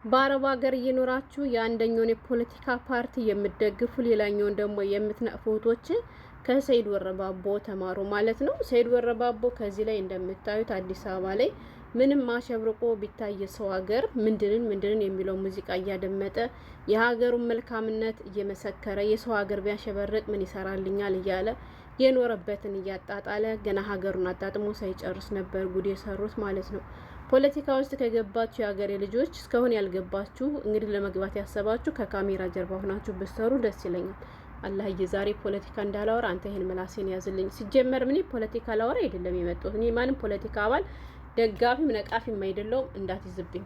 በአረብ ሀገር እየኖራችሁ የአንደኛውን የፖለቲካ ፓርቲ የምትደግፉ ሌላኛውን ደግሞ የምትነቅፉ እህቶች ከሰይድ ወረባቦ ተማሩ ማለት ነው። ሰይድ ወረባቦ ከዚህ ላይ እንደምታዩት አዲስ አበባ ላይ ምንም አሸብርቆ ቢታይ ሰው ሀገር ምንድንን የሚለው ሙዚቃ እያደመጠ የሀገሩን መልካምነት እየመሰከረ የሰው ሀገር ቢያሸበርቅ ምን ይሰራልኛል እያለ የኖረበትን እያጣጣለ ገና ሀገሩን አጣጥሞ ሳይጨርስ ነበር ጉድ የሰሩት ማለት ነው። ፖለቲካ ውስጥ ከገባችሁ የሀገሬ ልጆች እስካሁን ያልገባችሁ እንግዲህ ለመግባት ያሰባችሁ ከካሜራ ጀርባ ሆናችሁ ብትሰሩ ደስ ይለኛል። አላህዬ ዛሬ ፖለቲካ እንዳላወራ አንተ ይሄን ምላሴን ያዝልኝ። ሲጀመር ምን ፖለቲካ ላወራ አይደለም የመጣሁት። እኔ ማንም ፖለቲካ አባል ደጋፊም ነቃፊም አይደለሁም። እንዳትይዝብኝ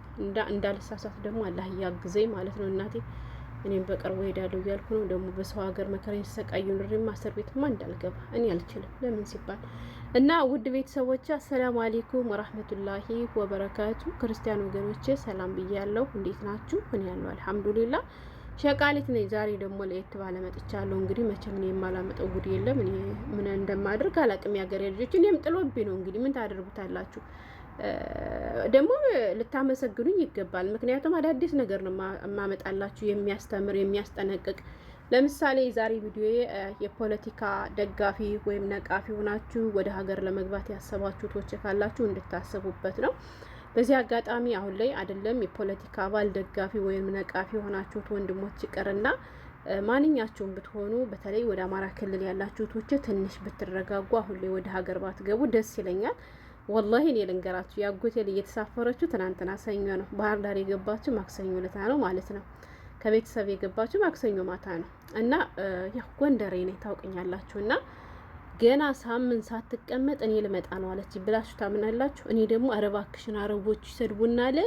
እንዳልሳሳት ደግሞ አላህ ያግዘኝ ማለት ነው እናቴ። እኔም በቅርቡ ሄዳለሁ እያልኩ ነው። ደግሞ በሰው ሀገር መከራኝ ተሰቃዩ ንሪም ማስተር ቤትማ እንዳልገባ እኔ አልችልም። ለምን ሲባል እና ውድ ቤተሰቦች አሰላሙ አለይኩም ወራህመቱላሂ ወበረካቱ። ክርስቲያን ወገኖቼ ሰላም ብያለሁ። እንዴት ናችሁ? እኔ ያለው አልሐምዱሊላህ ሸቃሊት ነኝ። ዛሬ ደግሞ ለየት ባለ መጥቻለሁ። እንግዲህ መቼም እኔ የማላመጣው ጉድ የለም። እኔ ምን እንደማድርግ አላቅም። ያገሬ ልጆች እኔም ጥሎብኝ ነው። እንግዲህ ምን ታደርጉታላችሁ? ደግሞ ልታመሰግኑኝ ይገባል። ምክንያቱም አዳዲስ ነገር ነው የማመጣላችሁ የሚያስተምር የሚያስጠነቅቅ። ለምሳሌ ዛሬ ቪዲዮ የፖለቲካ ደጋፊ ወይም ነቃፊ ሆናችሁ ወደ ሀገር ለመግባት ያሰባችሁ ቶች ካላችሁ እንድታስቡበት ነው። በዚህ አጋጣሚ አሁን ላይ አይደለም የፖለቲካ አባል ደጋፊ ወይም ነቃፊ ሆናችሁት ወንድሞች ይቅርና ማንኛችሁም ብትሆኑ በተለይ ወደ አማራ ክልል ያላችሁ ቶች ትንሽ ብትረጋጉ አሁን ላይ ወደ ሀገር ባትገቡ ደስ ይለኛል። ወላሂ እኔ ልንገራችሁ ያጎቴ ላይ እየተሳፈረችው ትናንትና ሰኞ ነው። ባህር ዳር የገባችሁ ማክሰኞ ለታ ነው ማለት ነው። ከቤተሰብ የገባችሁ ማክሰኞ ማታ ነው እና ያው ጎንደሬ ነኝ ታውቀኛላችሁ። እና ገና ሳምንት ሳትቀመጥ እኔ ልመጣ ነው አለች ብላችሁ ታምናላችሁ? እኔ ደግሞ አረባክሽን አረቦች ይሰድቡናል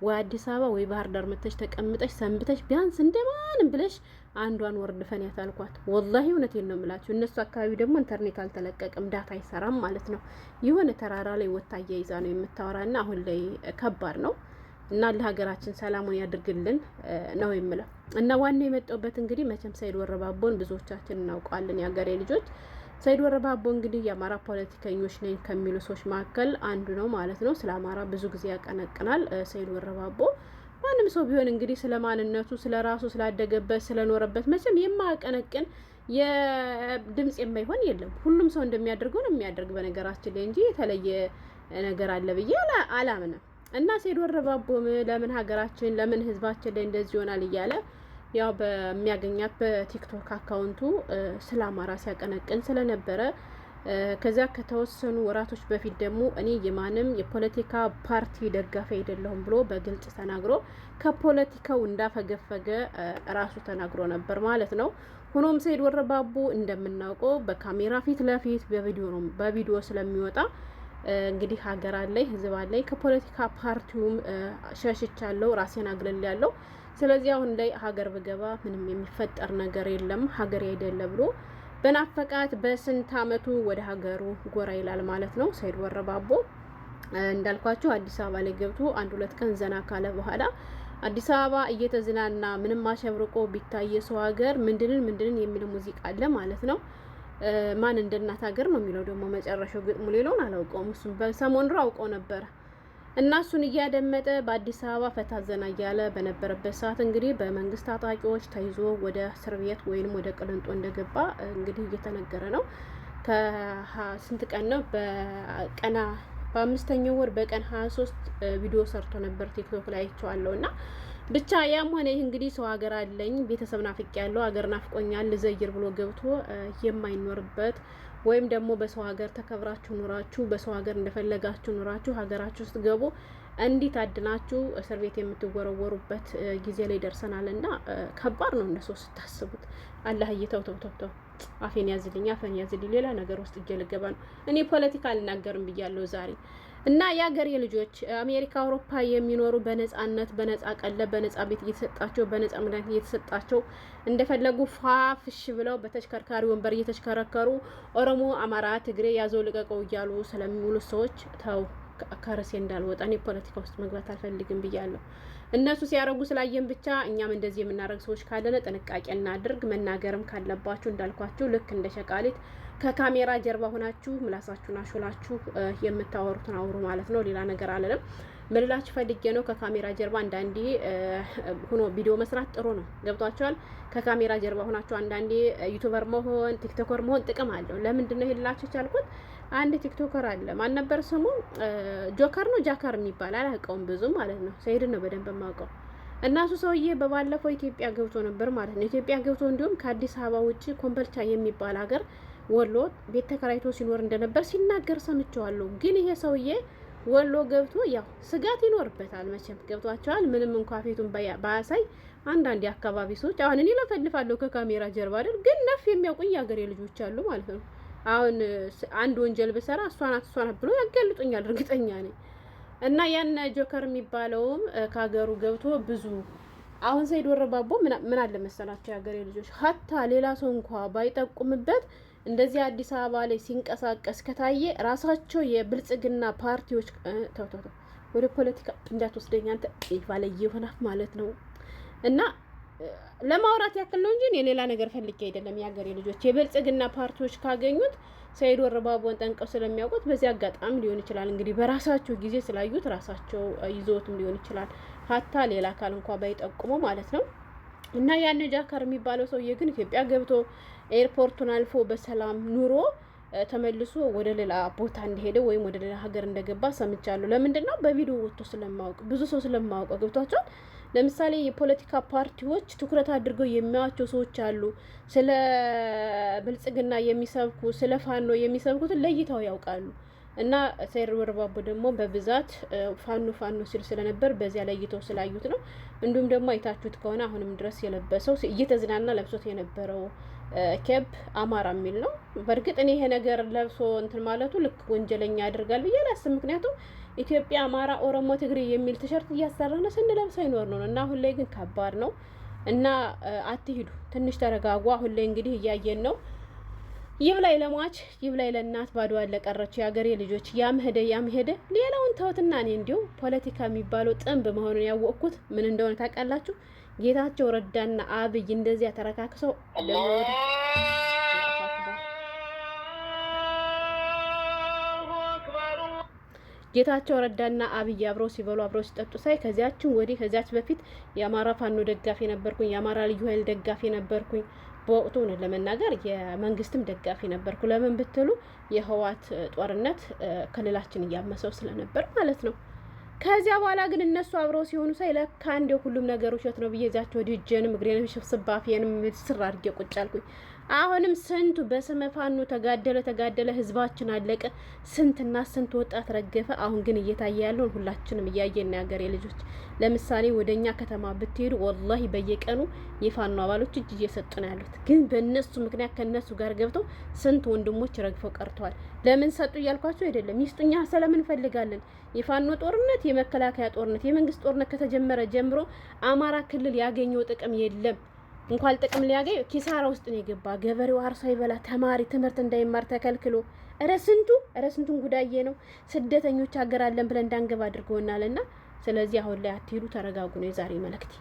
ወይ አዲስ አበባ ወይ ባህር ዳር መተሽ ተቀምጠሽ ሰንብተሽ ቢያንስ እንደማንም ብለሽ አንዷን ወርድ ፈንያት አልኳት። ወላሂ እውነቴን ነው የምላችሁ። እነሱ አካባቢ ደግሞ ኢንተርኔት አልተለቀቀም፣ ዳታ አይሰራም ማለት ነው። የሆነ ተራራ ላይ ወታ እያይዛ ነው የምታወራና አሁን ላይ ከባድ ነው። እና ለሀገራችን ሰላሙን ያድርግልን ነው የምለው። እና ዋናው የመጣሁበት እንግዲህ መቼም ሰይድ ወረባቦን ብዙዎቻችን እናውቀዋለን የሀገሬ ልጆች። ሰይድ ወረባቦ እንግዲህ የአማራ ፖለቲከኞች ነኝ ከሚሉ ሰዎች መካከል አንዱ ነው ማለት ነው። ስለ አማራ ብዙ ጊዜ ያቀነቅናል ሰይድ ወረባቦ። ማንም ሰው ቢሆን እንግዲህ ስለ ማንነቱ፣ ስለ ራሱ፣ ስላደገበት፣ ስለኖረበት መቼም የማያቀነቅን የድምጽ የማይሆን የለም። ሁሉም ሰው እንደሚያደርገው ነው የሚያደርግ በነገራችን ላይ እንጂ የተለየ ነገር አለ ብዬ አላምንም። እና ሰይድ ወረባቦ ለምን ሀገራችን ለምን ህዝባችን ላይ እንደዚህ ይሆናል እያለ ያው በሚያገኛት በቲክቶክ አካውንቱ ስለ አማራ ሲያቀነቅን ስለነበረ ከዚያ ከተወሰኑ ወራቶች በፊት ደግሞ እኔ የማንም የፖለቲካ ፓርቲ ደጋፊ አይደለሁም ብሎ በግልጽ ተናግሮ ከፖለቲካው እንዳፈገፈገ ራሱ ተናግሮ ነበር ማለት ነው። ሆኖም ሰይድ ወረባቦ እንደምናውቀው በካሜራ ፊት ለፊት በቪዲዮ ስለሚወጣ እንግዲህ ሀገር አለኝ ህዝብ አለኝ ከፖለቲካ ፓርቲውም ሸሽቻለሁ ራሴን አግልላለሁ። ስለዚህ አሁን ላይ ሀገር ብገባ ምንም የሚፈጠር ነገር የለም ሀገር አይደለ ብሎ በናፈቃት በስንት አመቱ ወደ ሀገሩ ጎራ ይላል ማለት ነው። ሰይድ ወረባቦ እንዳልኳችሁ አዲስ አበባ ላይ ገብቶ አንድ ሁለት ቀን ዘና ካለ በኋላ አዲስ አበባ እየተዝናና ምንም አሸብርቆ ቢታይ ሰው ሀገር ምንድንን የሚል ሙዚቃ አለ ማለት ነው። ማን እንደ እናት ሀገር ነው የሚለው ደግሞ መጨረሻው ግጥሙ ሌላውን አላውቀውም። እሱም በሰሞኑ አውቀው ነበር እና እሱን እያደመጠ በአዲስ አበባ ፈታ ዘና እያለ በነበረበት ሰዓት እንግዲህ በመንግስት ታጣቂዎች ተይዞ ወደ እስር ቤት ወይንም ወደ ቅልንጦ እንደገባ እንግዲህ እየተነገረ ነው። ከስንት ቀን ነው በአምስተኛው ወር በቀን 23 ቪዲዮ ሰርቶ ነበር ቲክቶክ ላይ አይቼዋለሁ። እና ብቻ ያም ሆነ ይህ እንግዲህ ሰው ሀገር አለኝ ቤተሰብ ናፍቅ ያለው ሀገር ናፍቆኛል ልዘይር ብሎ ገብቶ የማይኖርበት ወይም ደግሞ በሰው ሀገር ተከብራችሁ ኑራችሁ በሰው ሀገር እንደፈለጋችሁ ኑራችሁ ሀገራችሁ ውስጥ ገቡ እንዲት አድናችሁ እስር ቤት የምትወረወሩበት ጊዜ ላይ ደርሰናል። እና ከባድ ነው እነሱ ስታስቡት። አላህ እየተው ተው አፌን ያዝልኝ አፈን ያዝልኝ ሌላ ነገር ውስጥ እየልገባ ነው። እኔ ፖለቲካ አልናገርም ብያለሁ ዛሬ። እና የሀገሬ ልጆች አሜሪካ አውሮፓ የሚኖሩ በነጻነት በነጻ ቀለብ በነጻ ቤት እየተሰጣቸው በነጻ መድኃኒት እየተሰጣቸው እንደፈለጉ ፋፍሽ ብለው በተሽከርካሪ ወንበር እየተሽከረከሩ ኦሮሞ፣ አማራ፣ ትግሬ ያዘው ልቀቀው እያሉ ስለሚውሉ ሰዎች ተው ከርሴ እንዳልወጣ እኔ ፖለቲካ ውስጥ መግባት አልፈልግም ብያለሁ። እነሱ ሲያረጉ ስላየን ብቻ እኛም እንደዚህ የምናረግ ሰዎች ካለነ ጥንቃቄ እናድርግ። መናገርም ካለባችሁ እንዳልኳችሁ ልክ እንደ ሸቃሊት ከካሜራ ጀርባ ሆናችሁ ምላሳችሁን አሾላችሁ የምታወሩትን አውሩ ማለት ነው። ሌላ ነገር አለንም። ምልላችሁ ፈልጌ ነው። ከካሜራ ጀርባ አንዳንዴ ሆኖ ቪዲዮ መስራት ጥሩ ነው። ገብቷቸዋል። ከካሜራ ጀርባ ሆናችሁ አንዳንዴ ዩቲዩበር መሆን ቲክቶከር መሆን ጥቅም አለው። ለምንድን ነው ይላችሁ ቻልኩት? አንድ ቲክቶከር አለ። ማን ነበር ስሙ? ጆከር ነው ጃከር የሚባል አላውቀውም ብዙ ማለት ነው። ሰይድን ነው በደንብ የማውቀው። እና እሱ ሰውዬ በባለፈው ኢትዮጵያ ገብቶ ነበር ማለት ነው። ኢትዮጵያ ገብቶ እንዲሁም ከአዲስ አበባ ውጭ ኮምቦልቻ የሚባል ሀገር ወሎ ቤት ተከራይቶ ሲኖር እንደነበር ሲናገር ሰምቼዋለሁ። ግን ይሄ ሰውዬ ወሎ ገብቶ ያው ስጋት ይኖርበታል መቼም ገብቷቸዋል። ምንም እንኳን ፊቱን ባያሳይ አንዳንድ የአካባቢ ሰዎች አሁን እኔ ለፈልፋለሁ ከካሜራ ጀርባ አይደል፣ ግን ነፍ የሚያውቁኝ የሀገሬ ልጆች አሉ ማለት ነው። አሁን አንድ ወንጀል ብሰራ እሷ ናት ብሎ ያጋልጡኛል እርግጠኛ ነኝ። እና ያን ጆከር የሚባለውም ከሀገሩ ገብቶ ብዙ አሁን ሰይድ ወረባቦ ምን አለ መሰላቸው የሀገሬ ልጆች ሀታ ሌላ ሰው እንኳ ባይጠቁምበት እንደዚህ አዲስ አበባ ላይ ሲንቀሳቀስ ከታየ ራሳቸው የብልጽግና ፓርቲዎች ተው ወደ ፖለቲካ እንዳትወስደኝ አንተ ባለየ ይሆናል ማለት ነው። እና ለማውራት ያክል ነው እንጂ የሌላ ነገር ፈልጌ አይደለም። የሀገሬ ልጆች የብልጽግና ፓርቲዎች ካገኙት ሰይድ ወረባቦን ጠንቀው ስለሚያውቁት በዚህ አጋጣሚ ሊሆን ይችላል እንግዲህ በራሳቸው ጊዜ ስላዩት ራሳቸው ይዘውትም ሊሆን ይችላል ሀታ ሌላ አካል እንኳ ባይጠቁሙ ማለት ነው። እና ያን ጃከር የሚባለው ሰውዬ ግን ኢትዮጵያ ገብቶ ኤርፖርቱን አልፎ በሰላም ኑሮ ተመልሶ ወደ ሌላ ቦታ እንደሄደ ወይም ወደ ሌላ ሀገር እንደገባ ሰምቻለሁ። ለምንድን ነው? በቪዲዮ ወጥቶ ስለማወቅ ብዙ ሰው ስለማወቀው ገብቷቸዋል። ለምሳሌ የፖለቲካ ፓርቲዎች ትኩረት አድርገው የሚያዋቸው ሰዎች አሉ። ስለ ብልጽግና የሚሰብኩ ስለ ፋኖ የሚሰብኩትን ለይተው ያውቃሉ። እና ሰይድ ወረባቦ ደግሞ በብዛት ፋኖ ሲል ስለነበር በዚያ ለይተው ስላዩት ነው። እንዲሁም ደግሞ አይታችሁት ከሆነ አሁንም ድረስ የለበሰው እየተዝናና ለብሶት የነበረው ኬፕ አማራ የሚል ነው። በእርግጥ እኔ ይሄ ነገር ለብሶ እንትን ማለቱ ልክ ወንጀለኛ ያደርጋል ብዬ አላስብም። ምክንያቱም ኢትዮጵያ፣ አማራ፣ ኦሮሞ፣ ትግሬ የሚል ቲሸርት እያሰራን ስንለብሰው ይኖር ነው እና አሁን ላይ ግን ከባድ ነው እና አትሂዱ፣ ትንሽ ተረጋጉ። አሁን ላይ እንግዲህ እያየን ነው። ይብላኝ ለሟች ይብላኝ ለእናት ባዶ ያለቀረች የሀገሬ ልጆች። ያም ሄደ ሌላውን ተውትና እኔ እንዲሁ ፖለቲካ የሚባለው ጥንብ መሆኑን ያወቅኩት ምን እንደሆነ ታውቃላችሁ? ጌታቸው ረዳና አብይ እንደዚያ ተረካክሰው ጌታቸው ረዳና አብይ አብረው ሲበሉ አብረው ሲጠጡ ሳይ ከዚያችን ወዲህ ከዚያች በፊት የአማራ ፋኖ ደጋፊ ነበርኩኝ፣ የአማራ ልዩ ኃይል ደጋፊ ነበርኩኝ። በወቅቱ ነው ለመናገር የመንግስትም ደጋፊ ነበርኩ። ለምን ብትሉ የህዋት ጦርነት ክልላችን እያመሰው ስለነበር ማለት ነው። ከዚያ በኋላ ግን እነሱ አብረው ሲሆኑ ሳይ ለካ እንደው ሁሉም ነገር ውሸት ነው ብዬ እዛቸው ወዲጀንም እግሬንም ሽፍስባፊንም ስር አድርጌ ቁጭ አልኩኝ። አሁንም ስንቱ በስመ ፋኖ ተጋደለ፣ ህዝባችን አለቀ፣ ስንትና ስንት ወጣት ረገፈ። አሁን ግን እየታየ ያለውን ሁላችንም እያየን ያገሬ ልጆች። ለምሳሌ ወደኛ ከተማ ብትሄዱ ወላሂ በየቀኑ የፋኖ አባሎች እጅ እየሰጡ ነው ያሉት። ግን በእነሱ ምክንያት ከነሱ ጋር ገብተው ስንት ወንድሞች ረግፈው ቀርተዋል። ለምን ሰጡ እያልኳቸው አይደለም፣ ይስጡኛ ስለምን እንፈልጋለን። የፋኖ ጦርነት፣ የመከላከያ ጦርነት፣ የመንግስት ጦርነት ከተጀመረ ጀምሮ አማራ ክልል ያገኘው ጥቅም የለም። እንኳን ጥቅም ሊያገኝ ኪሳራ ውስጥ ነው የገባ። ገበሬው አርሶ ይበላ፣ ተማሪ ትምህርት እንዳይማር ተከልክሎ፣ እረ ስንቱን ጉዳዬ ነው። ስደተኞች ሀገር አለን ብለን እንዳንገባ አድርገውናልና፣ ስለዚህ አሁን ላይ አትሄዱ፣ ተረጋጉ ነው የዛሬ መልእክቴ።